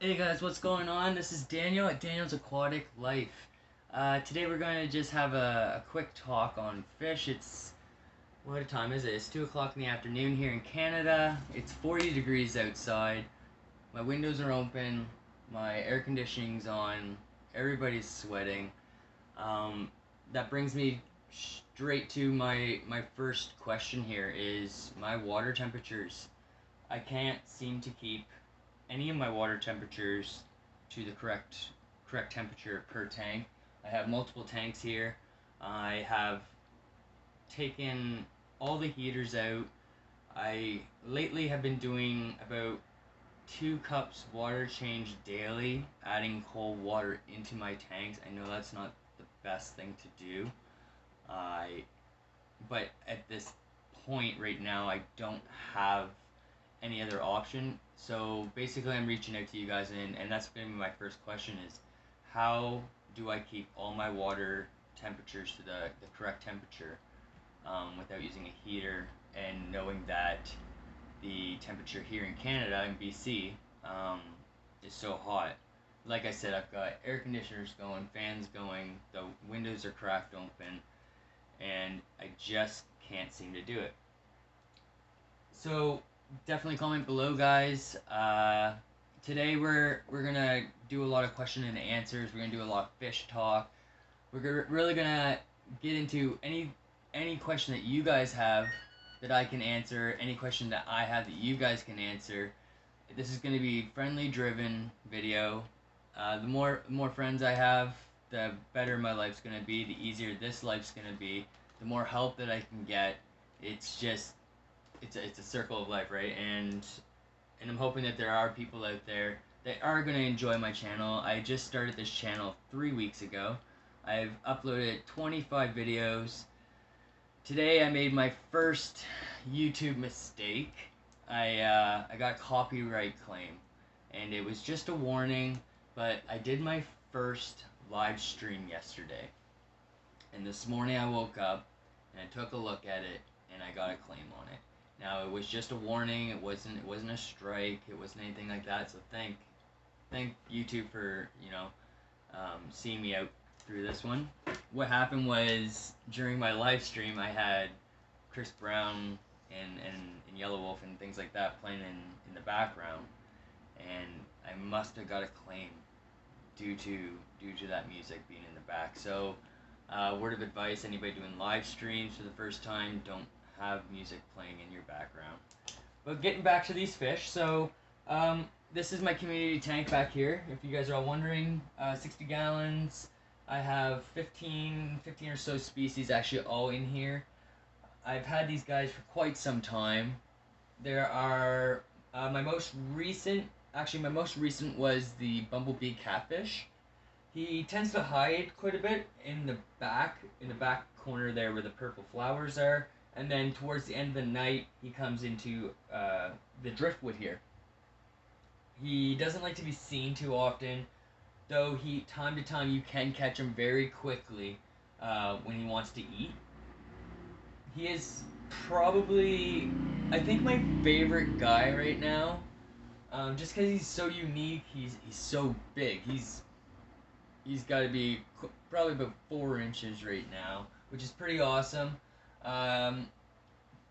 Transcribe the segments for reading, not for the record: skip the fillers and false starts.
Hey guys, what's going on? This is Daniel at Daniel's Aquatic Life. Today we're going to just have a quick talk on fish. What time is it? It's 2 o'clock in the afternoon here in Canada. It's 40 degrees outside. My windows are open. My air conditioning's on. Everybody's sweating. Um, that brings me straight to my first question here is my water temperatures. I can't seem to keep any of my water temperatures to the correct temperature per tank. I have multiple tanks here. I have taken all the heaters out. I lately have been doing about 2 cups water change daily, adding cold water into my tanks. I know that's not the best thing to do. I but at this point right now I don't have any other option. So basically, I'm reaching out to you guys, and that's going to be my first question: is how do I keep all my water temperatures to the correct temperature without using a heater and knowing that the temperature here in Canada in BC is so hot. Like I said, I've got air conditioners going, fans going, the windows are cracked open, and I just can't seem to do it. So definitely comment below, guys. Today we're gonna do a lot of question and answers. We're gonna do a lot of fish talk. Really gonna get into any question that you guys have that I can answer. Any question that I have that you guys can answer. This is gonna be friendly driven video. The more friends I have, the better my life's gonna be. The easier this life's gonna be. The more help that I can get. It's just it's a circle of life, right? And I'm hoping that there are people out there that are going to enjoy my channel. I just started this channel 3 weeks ago. I've uploaded 25 videos. Today I made my first YouTube mistake. I got copyright claim, and it was just a warning. But I did my first live stream yesterday, and this morning I woke up and I took a look at it, and I got a claim on it. Now it was just a warning. It wasn't a strike. It wasn't anything like that. So thank YouTube for seeing me out through this one. What happened was during my live stream I had Chris Brown and Yellow Wolf and things like that playing in the background, and I must have got a claim due to that music being in the back. So word of advice: anybody doing live streams for the first time, don't have music playing in your background. But getting back to these fish, so this is my community tank back here. If you guys are all wondering, 60 gallons. I have 15 or so species actually all in here. I've had these guys for quite some time. There are my most recent was the Bumblebee Catfish. He tends to hide quite a bit in the back corner there where the purple flowers are, and then towards the end of the night he comes into the driftwood here. He doesn't like to be seen too often, though time to time you can catch him very quickly when he wants to eat. He is probably, I think, my favorite guy right now, just because he's so unique. He's so big. He's got to be probably about 4 inches right now, which is pretty awesome. Um,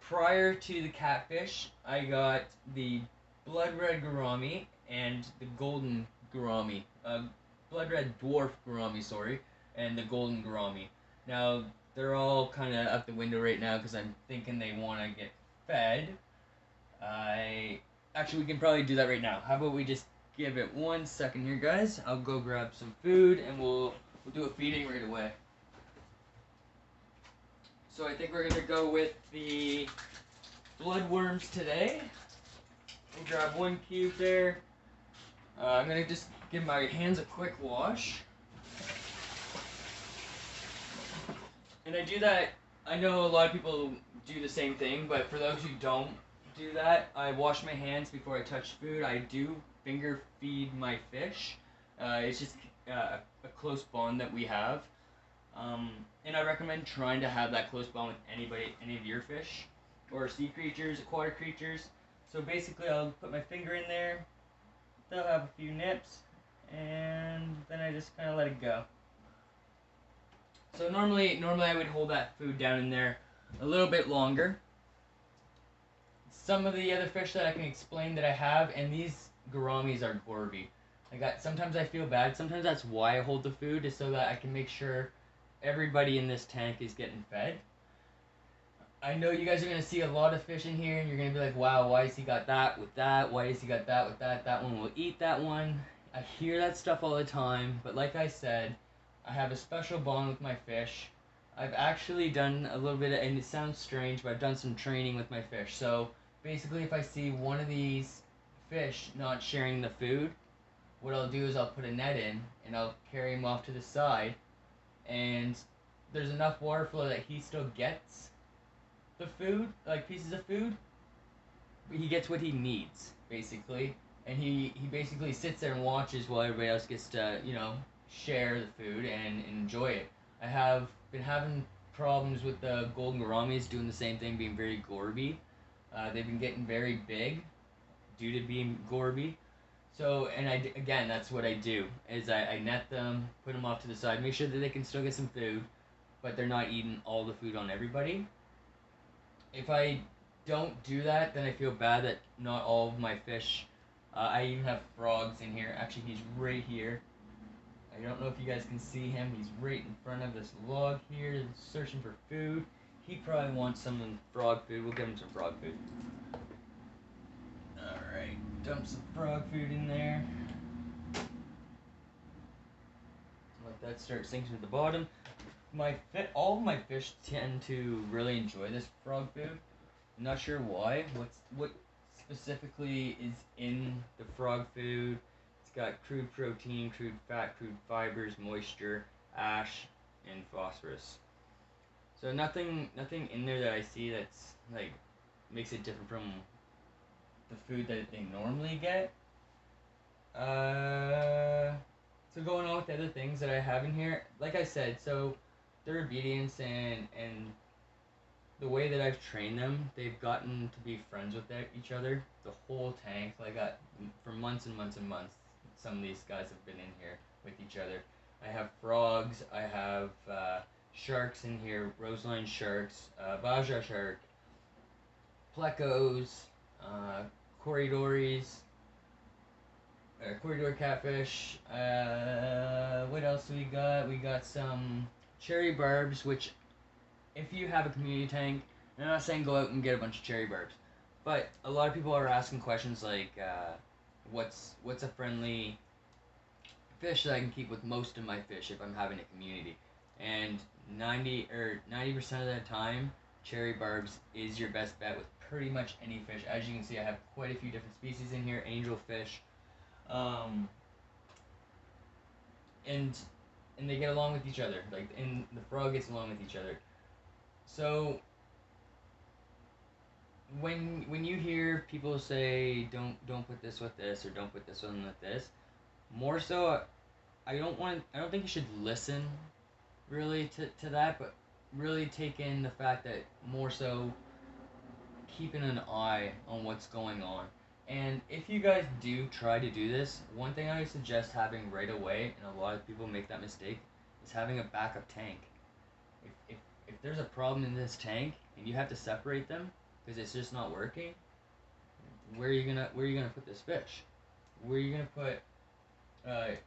Prior to the catfish, I got the blood red gourami and the golden gourami. Blood red dwarf gourami, sorry, and the golden gourami. Now they're all kind of out the window right now because I'm thinking they want to get fed. I Actually, we can probably do that right now. How about we just give it 1 second here, guys? I'll go grab some food and we'll do a feeding right away. So I think we're gonna go with the bloodworms today. We'll grab 1 cube there. I'm gonna just give my hands a quick wash. And I do that, I know a lot of people do the same thing, but for those who don't do that, I wash my hands before I touch food. I do finger feed my fish. It's just a close bond that we have. And I recommend trying to have that close bond with any of your fish, or sea creatures, aquatic creatures. So basically I'll put my finger in there, they'll have a few nips. minutes, and then I just kind of let it go. So normally I would hold that food down in there a little bit longer. Some of the other fish that I can explain that I have, and these gouramis are gourby. Sometimes I feel bad. Sometimes that's why I hold the food, is so that I can make sure everybody in this tank is getting fed. I know you guys are going to see a lot of fish in here, and you're going to be like, wow, why has he got that with that? Why has he got that with that? That one will eat that one. I hear that stuff all the time, but like I said, I have a special bond with my fish. I've actually done a little bit of, and it sounds strange, but I've done some training with my fish. So basically, if I see one of these fish not sharing the food, what I'll do is I'll put a net in, and I'll carry him off to the side, and there's enough water flow that he still gets the food, like pieces of food, but he gets what he needs, basically. And he basically sits there and watches while everybody else gets to, share the food and enjoy it. I have been having problems with the golden gouramis doing the same thing, being very gourby. They've been getting very big due to being gourby. So, and again, that's what I do, is I net them, put them off to the side, make sure that they can still get some food, but they're not eating all the food on everybody. If I don't do that, then I feel bad that not all of my fish, I even have frogs in here. Actually, he's right here. I don't know if you guys can see him. He's right in front of this log here, searching for food. He probably wants some frog food. We'll give him some frog food. Alright, dump some frog food in there. Let that start sinking to the bottom. All of my fish tend to really enjoy this frog food. I'm not sure why. What specifically is in the frog food? It's got crude protein, crude fat, crude fibers, moisture, ash, and phosphorus. So nothing in there that I see that's like makes it different from the food that they normally get. So going on with the other things that I have in here, like I said, so their obedience and the way that I've trained them, they've gotten to be friends with each other. The whole tank, like for months and months and months, some of these guys have been in here with each other. I have frogs, I have sharks in here, Roseline sharks, Baja shark, plecos, corridors, corridor catfish. What else do we got? We got some cherry barbs, which if you have a community tank, I'm not saying go out and get a bunch of cherry barbs, but a lot of people are asking questions like, what's a friendly fish that I can keep with most of my fish if I'm having a community? And 90% of the time, cherry barbs is your best bet with pretty much any fish. As you can see, I have quite a few different species in here. Angelfish, and they get along with each other. And the frog gets along with each other. So when you hear people say don't put this with this or don't put this one with this, more so I don't think you should listen really to that, but really take in the fact that more so keeping an eye on what's going on. And if you guys do try to do this, one thing I would suggest having right away, and a lot of people make that mistake, is having a backup tank. If there's a problem in this tank and you have to separate them because it's just not working, where are you gonna put this fish? Where are you gonna put a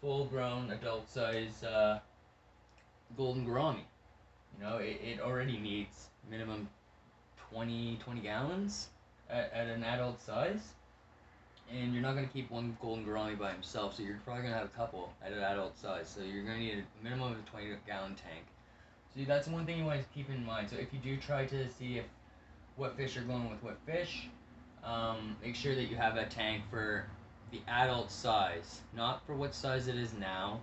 full-grown adult size golden gourami? It already needs minimum 20 gallons at an adult size, and you're not going to keep one golden gourami by himself, so you're probably going to have a couple at an adult size, so you're going to need a minimum of a 20-gallon tank. So that's one thing you want to keep in mind. So if you do try to see what fish are going with what fish, make sure that you have a tank for the adult size, not for what size it is now,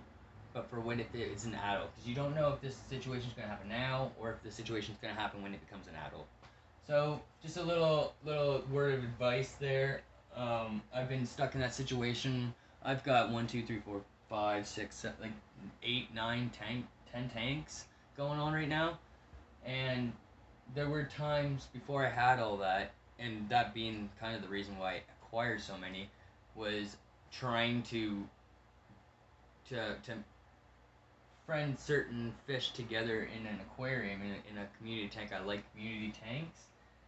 but for when it's an adult, because you don't know if this situation is going to happen now or if the situation is going to happen when it becomes an adult. So just a little word of advice there. I've been stuck in that situation. I've got 1, 2, 3, 4, 5, 6, 7, like 8, 9, 10 tanks going on right now, and there were times before I had all that, and that being kind of the reason why I acquired so many, was trying to friend certain fish together in an aquarium, in a community tank. I like community tanks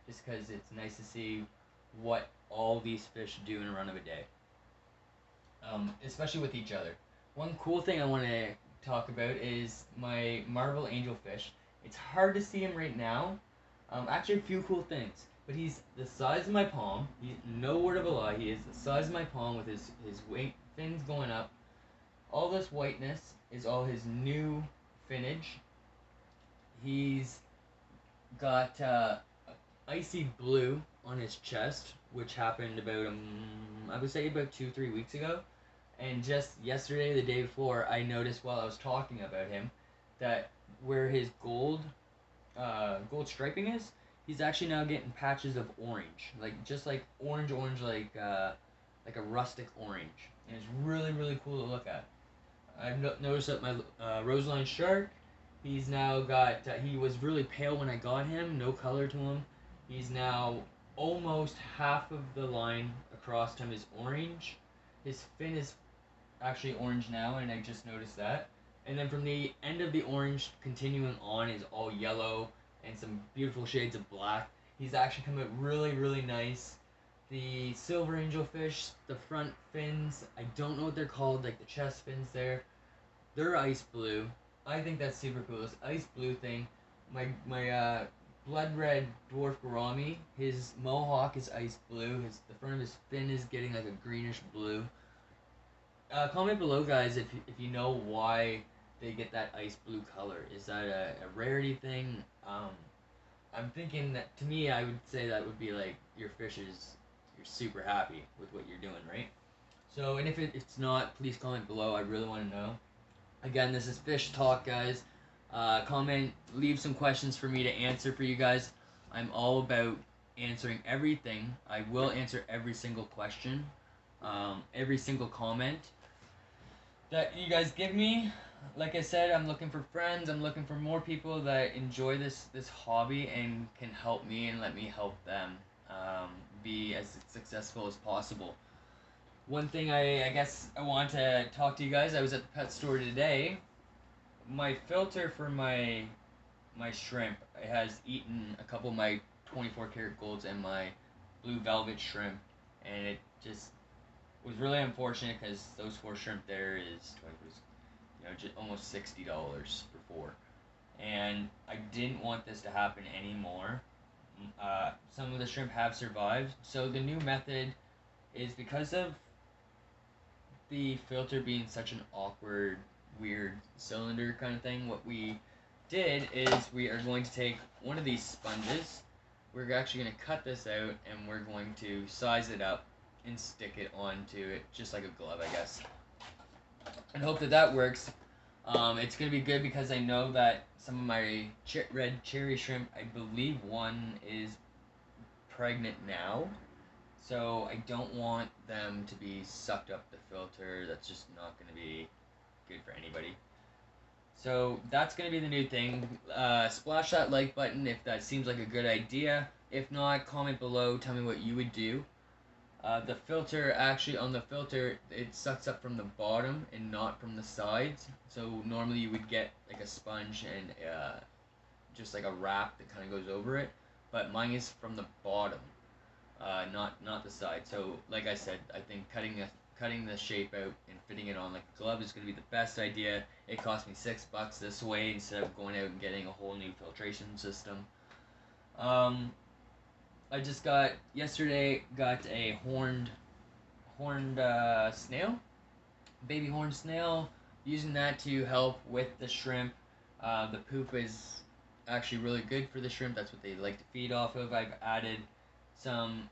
just because it's nice to see what all these fish do in a run of a day, especially with each other. One cool thing I want to talk about is my Marvel Angelfish. It's hard to see him right now. Actually, a few cool things. But he's the size of my palm. He's no word of a lie. He is the size of my palm with his wing fins going up. All this whiteness is all his new finnage. He's got icy blue on his chest, which happened about I would say about 2-3 weeks ago. And just yesterday, the day before, I noticed while I was talking about him that where his gold striping is, he's actually now getting patches of orange, like just like orange, like a rustic orange, and it's really cool to look at. I've noticed that my Roseline Shark, he's now got. He was really pale when I got him, no color to him. He's now almost half of the line across him is orange. His fin is actually orange now, and I just noticed that. And then from the end of the orange continuing on is all yellow and some beautiful shades of black. He's actually come out really nice. The silver angelfish, the front fins, I don't know what they're called, like the chest fins there, they're ice blue. I think that's super cool. This ice blue thing. My blood red dwarf gourami, his mohawk is ice blue. The front of his fin is getting like a greenish blue. Comment below, guys, if you know why they get that ice blue color. Is that a rarity thing? I'm thinking that, to me, I would say that would be like you're super happy with what you're doing, right? So, and if it's not, please comment below. I really want to know. Again, this is Fish Talk, guys. Comment, leave some questions for me to answer for you guys. I'm all about answering everything. I will answer every single question, every single comment that you guys give me. Like I said, I'm looking for friends. I'm looking for more people that enjoy this hobby and can help me and let me help them be as successful as possible. One thing I guess I want to talk to you guys. I was at the pet store today. My filter for my shrimp has eaten a couple of my 24 karat golds and my blue velvet shrimp, and it just was really unfortunate because those 4 shrimp there is just almost $60 for 4, and I didn't want this to happen anymore. Some of the shrimp have survived, so the new method is, because of the filter being such an awkward, weird cylinder kind of thing, what we did is we are going to take one of these sponges. We're actually going to cut this out and we're going to size it up and stick it onto it just like a glove, I guess, and hope that works. It's going to be good because I know that some of my red cherry shrimp, I believe one is pregnant now, so I don't want them to be sucked up the filter. That's just not going to be good for anybody. So that's going to be the new thing. Splash that like button if that seems like a good idea. If not, comment below, tell me what you would do. The filter, actually on the filter, it sucks up from the bottom and not from the sides. So normally you would get like a sponge and just like a wrap that kind of goes over it. But mine is from the bottom, not the side. So like I said, I think cutting the shape out and fitting it on like a glove is going to be the best idea. It cost me $6 this way instead of going out and getting a whole new filtration system. I just yesterday got a horned snail, baby horned snail, using that to help with the shrimp. The poop is actually really good for the shrimp. That's what they like to feed off of. I've added some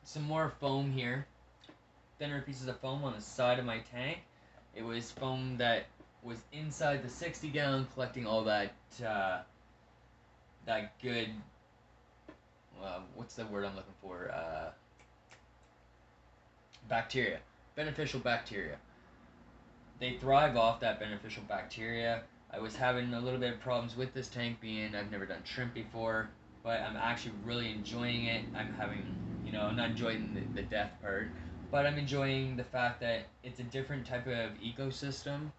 some more foam here, thinner pieces of foam on the side of my tank. It was foam that was inside the 60 gallon, collecting all that good, what's the word I'm looking for, bacteria, beneficial bacteria. They thrive off that beneficial bacteria. I was having a little bit of problems with this tank, being I've never done shrimp before, but I'm actually really enjoying it. I'm having You know, I'm not enjoying the death part, but I'm enjoying the fact that it's a different type of ecosystem.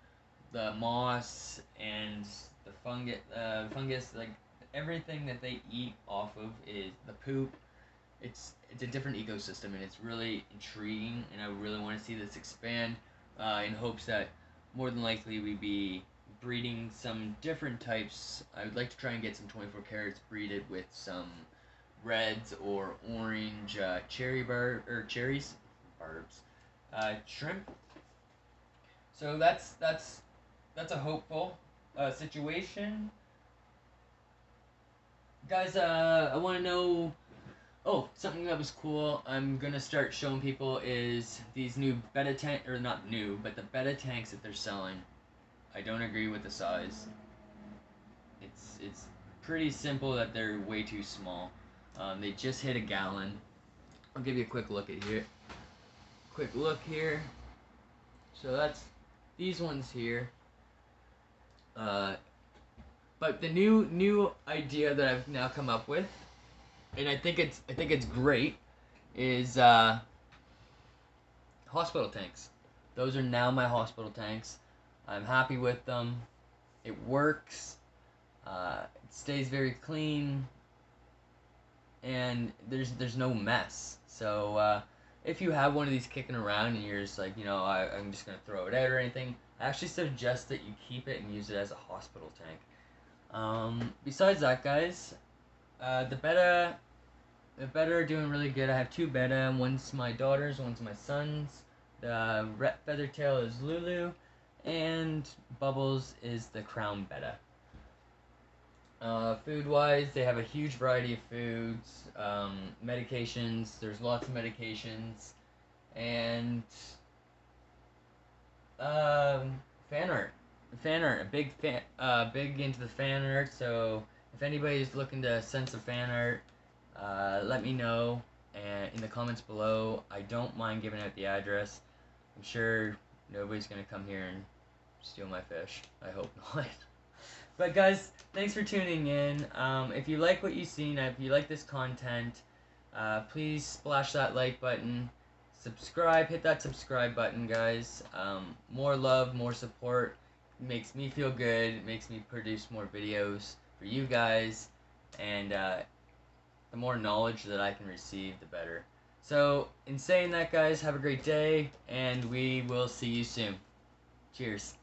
The moss and the fungus, like everything that they eat off of is the poop. It's a different ecosystem, and it's really intriguing, and I really want to see this expand, in hopes that more than likely we be breeding some different types. I would like to try and get some 24 carats breeded with some reds or orange cherries, barbs, shrimp. So that's a hopeful situation, guys. I want to know. Oh, something that was cool. I'm gonna start showing people is these new betta tank, or not new, but the betta tanks that they're selling. I don't agree with the size. It's pretty simple that they're way too small. They just hit a gallon. I'll give you a quick look at here. Quick look here. So that's these ones here. But the new idea that I've now come up with, and I think it's great, is hospital tanks. Those are now my hospital tanks. I'm happy with them. It works. It stays very clean, and there's no mess. So if you have one of these kicking around and you're just like, I'm just gonna throw it out or anything, I actually suggest that you keep it and use it as a hospital tank. Besides that, guys, the betta are doing really good. I have two betta. One's my daughter's, one's my son's. The red feathertail is Lulu, and Bubbles is the crown betta. Food-wise, they have a huge variety of foods, medications. There's lots of medications, and fan art. Fan art. Big into the fan art. So if anybody's looking to send some fan art, let me know and in the comments below. I don't mind giving out the address. I'm sure nobody's gonna come here and steal my fish. I hope not. But guys, thanks for tuning in. If you like what you've seen, if you like this content, please splash that like button. Subscribe, hit that subscribe button, guys. More love, more support. It makes me feel good. It makes me produce more videos for you guys. And the more knowledge that I can receive, the better. So, in saying that, guys, have a great day, and we will see you soon. Cheers.